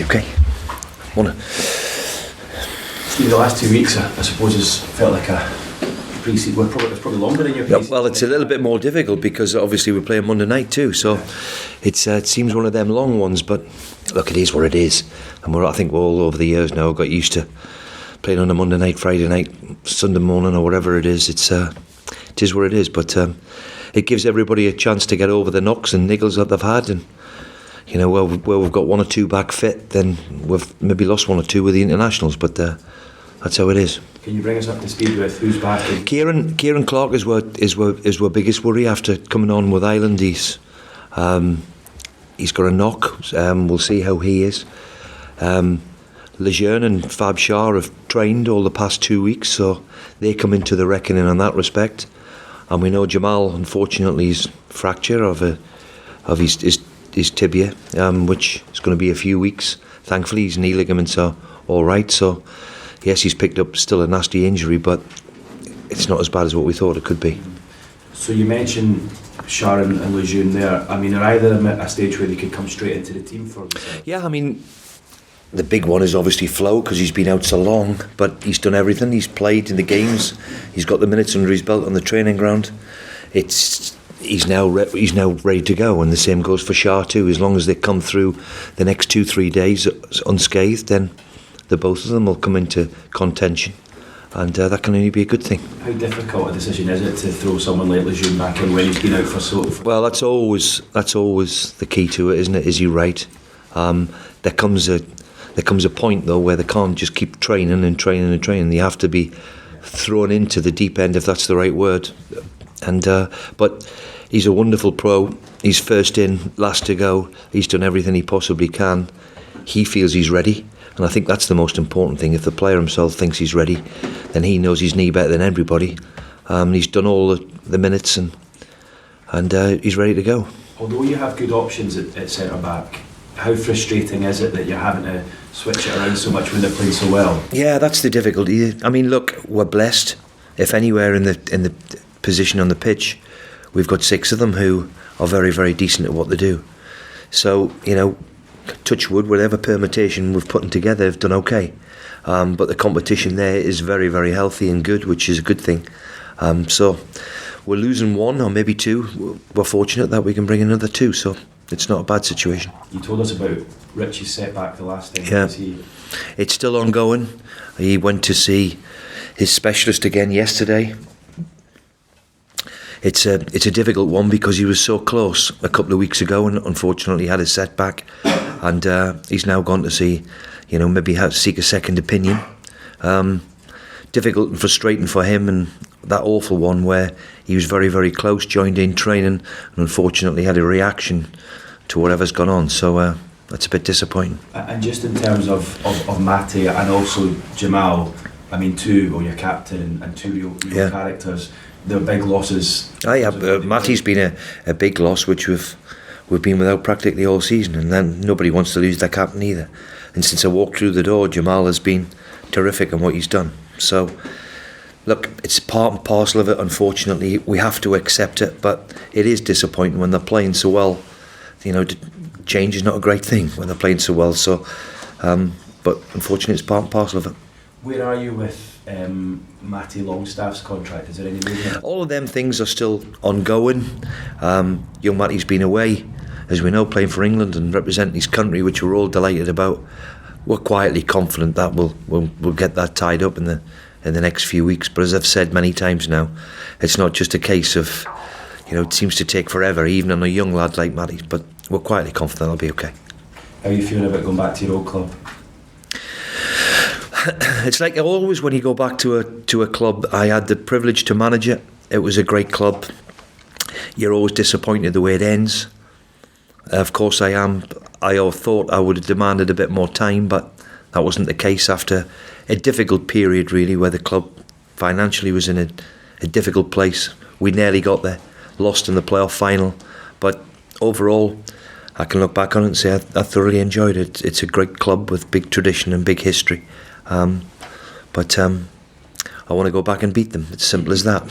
okay. Steve, the last 2 weeks, I suppose, has felt like a pre-season. It's probably longer than your pre-season. Well, it's a little bit more difficult because obviously we're playing Monday night too, so it seems one of them long ones. But look, it is what it is, and I think we're all over the years now got used to playing on a Monday night, Friday night, Sunday morning, or whatever it is. It is what it is. But it gives everybody a chance to get over the knocks and niggles that they've had, and where we've got one or two back fit, then we've maybe lost one or two with the internationals, but that's how it is. Can you bring us up to speed with who's back? Kieran Clark is our biggest worry after coming on with Ireland. He's got a knock. We'll see how he is. Lejeune and Fab Shah have trained all the past 2 weeks, so they come into the reckoning in that respect. And we know Jamal, unfortunately, is fracture of his tibia, which is going to be a few weeks. Thankfully, his knee ligaments are all right. So, yes, he's picked up still a nasty injury, but it's not as bad as what we thought it could be. So you mentioned Sharon and Lejeune there. I mean, are either of them at a stage where they could come straight into the team for themselves? Yeah, I mean, the big one is obviously Flo, because he's been out so long, but he's done everything. He's played in the games. He's got the minutes under his belt on the training ground. He's now ready to go, and the same goes for Shah too. As long as they come through the next 2-3 days unscathed, then the both of them will come into contention, and that can only be a good thing. How difficult a decision is it to throw someone like Lejeune back in when he's been out for so long? Well, that's always the key to it, isn't it? Is he right? There comes a point though where they can't just keep training. They have to be thrown into the deep end, if that's the right word. And but he's a wonderful pro. He's first in, last to go. He's done everything he possibly can. He feels he's ready, and I think that's the most important thing. If the player himself thinks he's ready, then he knows his knee better than everybody. He's done all the minutes, and he's ready to go. Although you have good options at centre back, how frustrating is it that you're having to switch it around so much when they're playing so well? Yeah, that's the difficulty. I mean, look, we're blessed. If anywhere in the position on the pitch, we've got 6 of them who are very, very decent at what they do. So, touch wood, whatever permutation we've put together have done okay. But the competition there is very, very healthy and good, which is a good thing. So we're losing 1 or maybe 2. We're fortunate that we can bring another 2, so it's not a bad situation. You told us about Richie's setback the last time. Yeah, it's still ongoing. He went to see his specialist again yesterday. It's a difficult one because he was so close a couple of weeks ago and unfortunately had a setback, and he's now gone to see, maybe seek a second opinion. Difficult and frustrating for him, and that awful one where he was very, very close, joined in training, and unfortunately had a reaction to whatever's gone on. So that's a bit disappointing. And just in terms of Matty and also Jamal, I mean, your captain and 2 real characters, they're big losses. Matty's been a big loss, which we've been without practically all season, and then nobody wants to lose their captain either. And since I walked through the door, Jamal has been terrific in what he's done. So, look, it's part and parcel of it. Unfortunately, we have to accept it, but it is disappointing when they're playing so well. Change is not a great thing when they're playing so well. So, but unfortunately, it's part and parcel of it. Where are you with Matty Longstaff's contract? Is there any movement? All of them things are still ongoing. Young Matty's been away, as we know, playing for England and representing his country, which we're all delighted about. We're quietly confident that we'll get that tied up in the next few weeks. But as I've said many times now, it's not just a case of, it seems to take forever, even on a young lad like Matty. But we're quietly confident I'll be okay. How are you feeling about going back to your old club? It's like always when you go back to a club. I had the privilege to manage it. It was a great club. You're always disappointed the way it ends. Of course I am. I thought I would have demanded a bit more time, but that wasn't the case after a difficult period really, where the club financially was in a difficult place. We nearly got there, lost in the playoff final, but overall I can look back on it and say I thoroughly enjoyed it. It's a great club with big tradition and big history. But I want to go back and beat them. It's simple as that.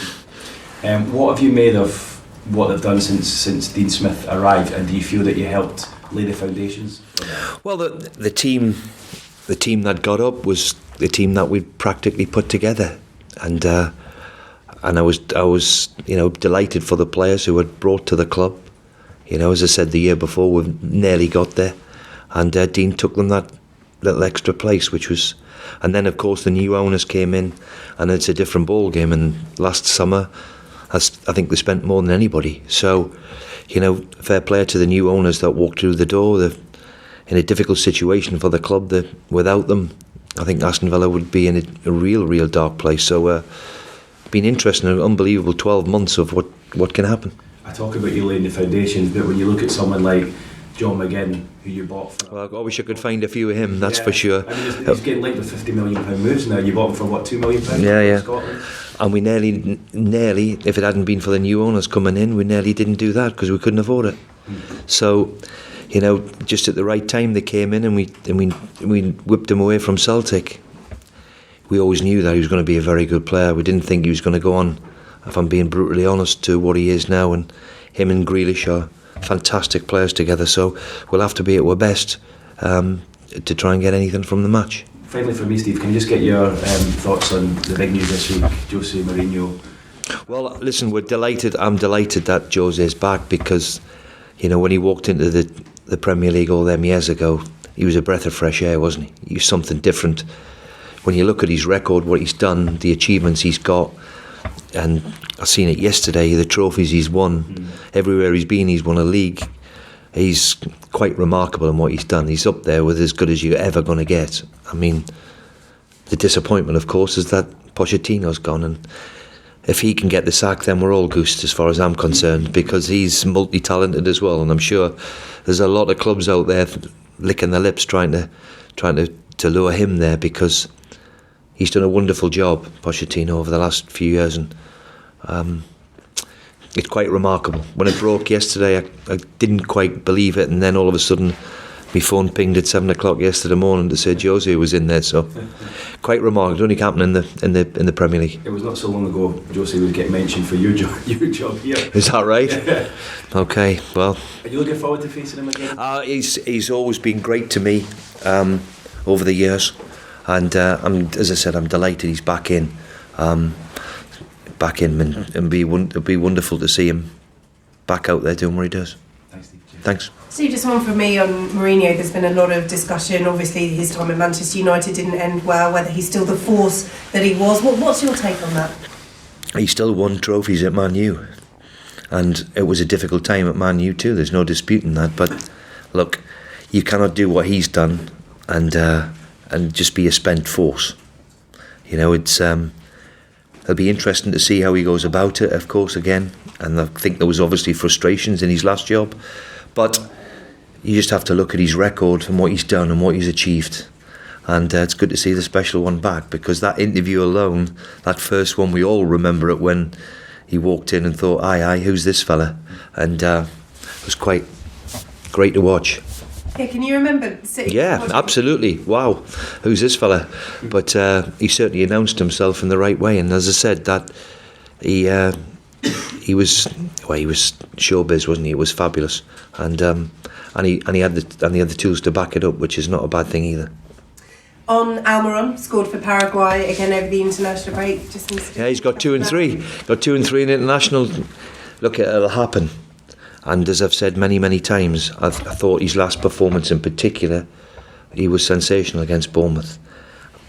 What have you made of what they've done since Dean Smith arrived, and do you feel that you helped lay the foundations? Well, the team that got up was the team that we'd practically put together, and I was delighted for the players who had brought to the club. As I said the year before, we nearly got there, and Dean took them that little extra place, which was, and then of course the new owners came in, and it's a different ball game. And last summer, I think they spent more than anybody. So, fair play to the new owners that walked through the door. They're in a difficult situation for the club. That without them, I think Aston Villa would be in a real dark place. So, been interesting, an unbelievable 12 months of what can happen. I talk about you laying the foundations, but when you look at someone like John McGinn, who you bought for... Well, I wish I could find a few of him, that's for sure. I mean, he's getting linked with £50 million moves now. You bought him for, what, £2 million yeah. Scotland? And we nearly, if it hadn't been for the new owners coming in, we nearly didn't do that because we couldn't afford it. So, just at the right time they came in, and we whipped him away from Celtic. We always knew that he was going to be a very good player. We didn't think he was going to go on, if I'm being brutally honest, to what he is now. And him and Grealish are fantastic players together, so we'll have to be at our best to try and get anything from the match. Finally for me, Steve, can you just get your thoughts on the big news this week, Jose Mourinho? Well, listen, we're delighted. I'm delighted that Jose's back, because when he walked into the Premier League all them years ago, he was a breath of fresh air, wasn't he? He was something different. When you look at his record, what he's done, the achievements he's got, and I've seen it yesterday, the trophies he's won. Everywhere he's been, he's won a league. He's quite remarkable in what he's done. He's up there with as good as you're ever going to get. I mean, the disappointment, of course, is that Pochettino's gone, and if he can get the sack, then we're all goosed as far as I'm concerned, because he's multi-talented as well, and I'm sure there's a lot of clubs out there licking their lips trying to lure him there, because he's done a wonderful job, Pochettino, over the last few years, and it's quite remarkable. When it broke yesterday, I didn't quite believe it, and then all of a sudden my phone pinged at 7 o'clock yesterday morning to say Jose was in there. So quite remarkable. It only happened in the Premier League. It was not so long ago Jose would get mentioned for your job here. Is that right? Yeah. Okay, well, are you looking forward to facing him again? He's always been great to me over the years, and as I said, I'm delighted he's back in. It'd be wonderful to see him back out there doing what he does. Thanks, Steve. Thanks. Steve, just one from me on Mourinho. There's been a lot of discussion. Obviously, his time at Manchester United didn't end well, whether he's still the force that he was. What's your take on that? He still won trophies at Man U, and it was a difficult time at Man U too. There's no disputing that. But look, you cannot do what he's done and just be a spent force. It's it'll be interesting to see how he goes about it, of course, again. And I think there was obviously frustrations in his last job, but you just have to look at his record and what he's done and what he's achieved. And it's good to see the special one back, because that interview alone, that first one, we all remember it when he walked in and thought, aye, who's this fella? And it was quite great to watch. Yeah, can you remember sitting? Yeah, absolutely. Wow, who's this fella? But he certainly announced himself in the right way, and as I said, that he was showbiz, wasn't he? It was fabulous, and he had the tools to back it up, which is not a bad thing either. On Almiron, scored for Paraguay again over the international break. Yeah, he's got 2 and 3. Got 2 and 3 in international. Look, it'll happen. And as I've said many times, I thought his last performance in particular, he was sensational against Bournemouth.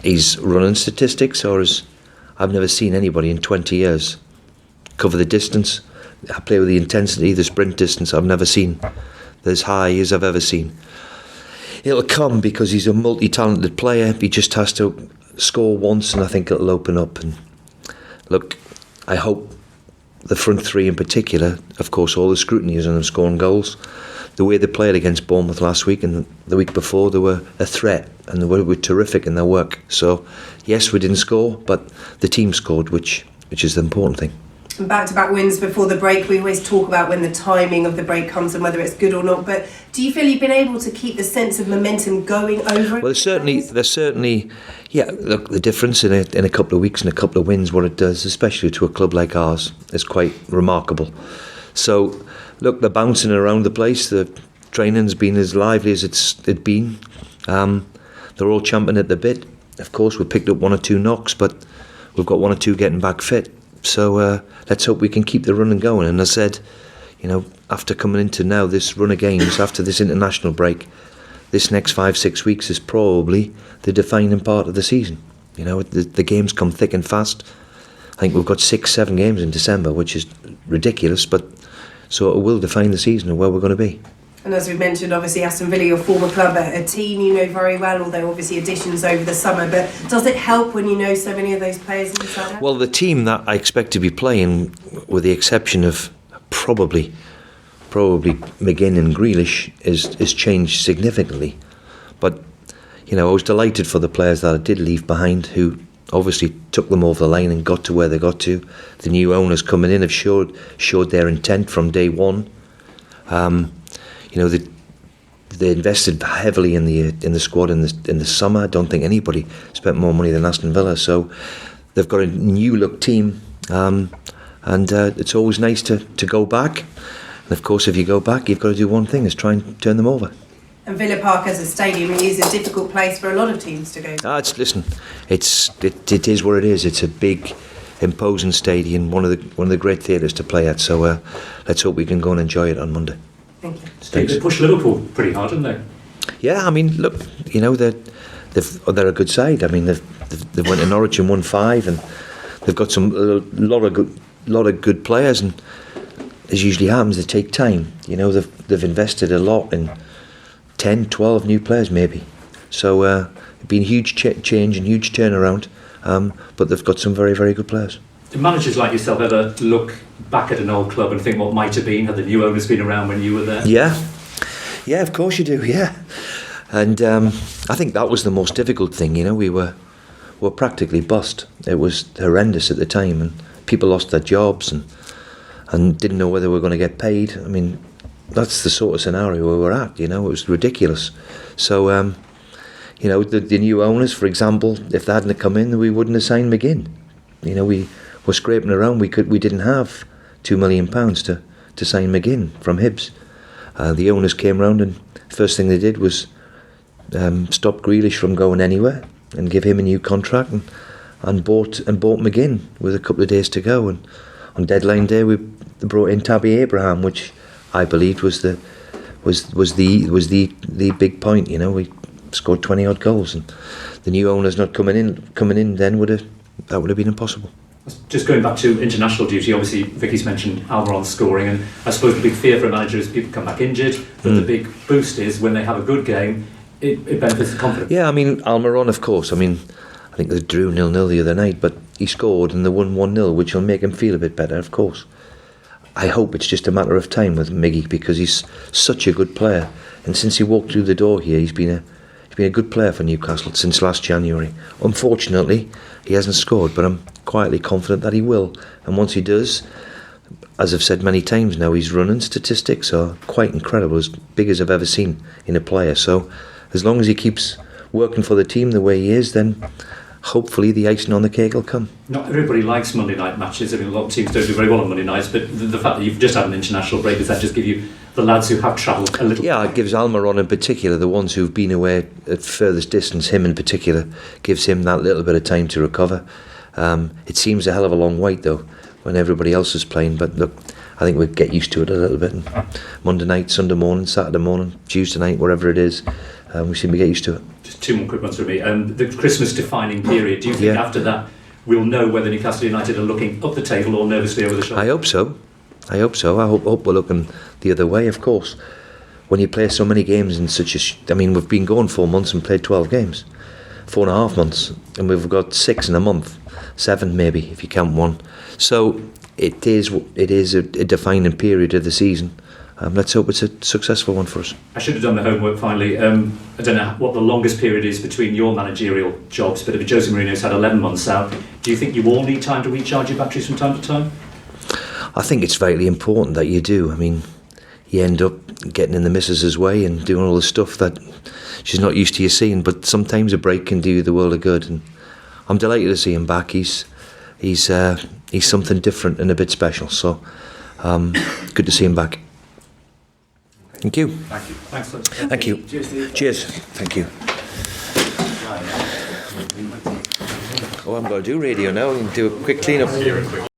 His running statistics I've never seen anybody in 20 years cover the distance. I play with the intensity, the sprint distance I've never seen. They're as high as I've ever seen. It'll come because he's a multi-talented player. He just has to score once, and I think it'll open up. And look, I hope the front three in particular, of course, all the scrutiny is on them scoring goals. The way they played against Bournemouth last week and the week before, they were a threat, and they were terrific in their work. So, yes, we didn't score, but the team scored, which is the important thing. Back-to-back wins before the break. We always talk about when the timing of the break comes and whether it's good or not, but do you feel you've been able to keep the sense of momentum going over it? Well, there's certainly, yeah, look, the difference in a couple of weeks and a couple of wins, what it does, especially to a club like ours, is quite remarkable. So, look, they're bouncing around the place. They're training's been as lively as it's been. They're all champing at the bit. Of course, we picked up 1 or 2 knocks, but we've got 1 or 2 getting back fit. So let's hope we can keep the running going. And I said, after coming into now this run of games, after this international break, this next 5-6 weeks is probably the defining part of the season. The games come thick and fast. I think we've got 6-7 games in December, which is ridiculous, but so it will define the season and where we're going to be. And as we mentioned, obviously Aston Villa, your former club, a team you know very well, although obviously additions over the summer. But does it help when you know so many of those players inside out? Well, the team that I expect to be playing, with the exception of probably McGinn and Grealish, is changed significantly. But I was delighted for the players that I did leave behind, who obviously took them over the line and got to where they got to. The new owners coming in have showed their intent from day one. They invested heavily in the squad in the summer. I don't think anybody spent more money than Aston Villa. So they've got a new look team, and it's always nice to go back. And of course, if you go back, you've got to do one thing: is try and turn them over. And Villa Park as a stadium is a difficult place for a lot of teams to go to. It is what it is. It's a big, imposing stadium, one of the great theatres to play at. So let's hope we can go and enjoy it on Monday. Thank you. Steve, they pushed Liverpool pretty hard, didn't they? Yeah, I mean, look, they're a good side. I mean, they went to Norwich and won 5, and they've got a lot of good players. And as usually happens, they take time. They've invested a lot in 10, 12 new players maybe. So it's been a huge change and huge turnaround. But they've got some very, very good players. Do managers like yourself ever look back at an old club and think what might have been, had the new owners been around when you were there? Yeah, of course you do, yeah. And I think that was the most difficult thing. We were practically bust. It was horrendous at the time, and people lost their jobs and didn't know whether they were going to get paid. I mean, that's the sort of scenario we were at, it was ridiculous. So, the new owners, for example, if they hadn't come in, we wouldn't have signed McGinn. We were scraping around. We didn't have £2 million to sign McGinn from Hibs. The owners came round, and first thing they did was stop Grealish from going anywhere and give him a new contract, and bought McGinn with a couple of days to go. And on deadline day, we brought in Tabby Abraham, which I believed was the big point. We scored 20 odd goals, and the new owners not coming in then would have been impossible. Just going back to international duty, obviously Vicky's mentioned Almiron scoring, and I suppose the big fear for a manager is people come back injured, but the big boost is when they have a good game, it benefits the confidence. Yeah, I mean, Almiron, of course. I mean, I think they drew 0-0 the other night, but he scored and they won 1-0, which will make him feel a bit better, of course. I hope it's just a matter of time with Miggy, because he's such a good player, and since he walked through the door here, he's been a good player for Newcastle since last January. Unfortunately, he hasn't scored, but I'm quietly confident that he will. And once he does, as I've said many times now, his running statistics are quite incredible, as big as I've ever seen in a player. So as long as he keeps working for the team the way he is, then hopefully the icing on the cake will come. Not everybody likes Monday night matches. I mean, a lot of teams don't do very well on Monday nights, but the fact that you've just had an international break, does that just give you the lads who have travelled a little? Yeah, it gives Almiron in particular, the ones who've been away at furthest distance, him in particular, gives him that little bit of time to recover. It seems a hell of a long wait though when everybody else is playing, but look, I think we'll get used to it a little bit. And Monday night, Sunday morning, Saturday morning, Tuesday night, wherever it is, we seem to get used to it. Just 2 more quick ones from me. The Christmas defining period, do you think after that we'll know whether Newcastle United are looking up the table or nervously over the shoulder? I hope so. I hope we're looking the other way, of course. When you play so many games in we've been going 4 months and played 12 games. 4.5 months, and we've got 6 in a month, 7 maybe if you count one. So it is a defining period of the season. Let's hope it's a successful one for us. I should have done the homework finally. I don't know what the longest period is between your managerial jobs, but if Jose Mourinho's had 11 months out, do you think you all need time to recharge your batteries from time to time? I think it's vitally important that you do. I mean, you end up getting in the missus's way and doing all the stuff that she's not used to you seeing, but sometimes a break can do you the world of good, and I'm delighted to see him back. He's something different and a bit special, so good to see him back. Thank you. Thank you. Thanks. Thank you. Cheers, Steve. Cheers. Thank you. Oh, I'm going to do radio now. I'm going to do a quick clean up.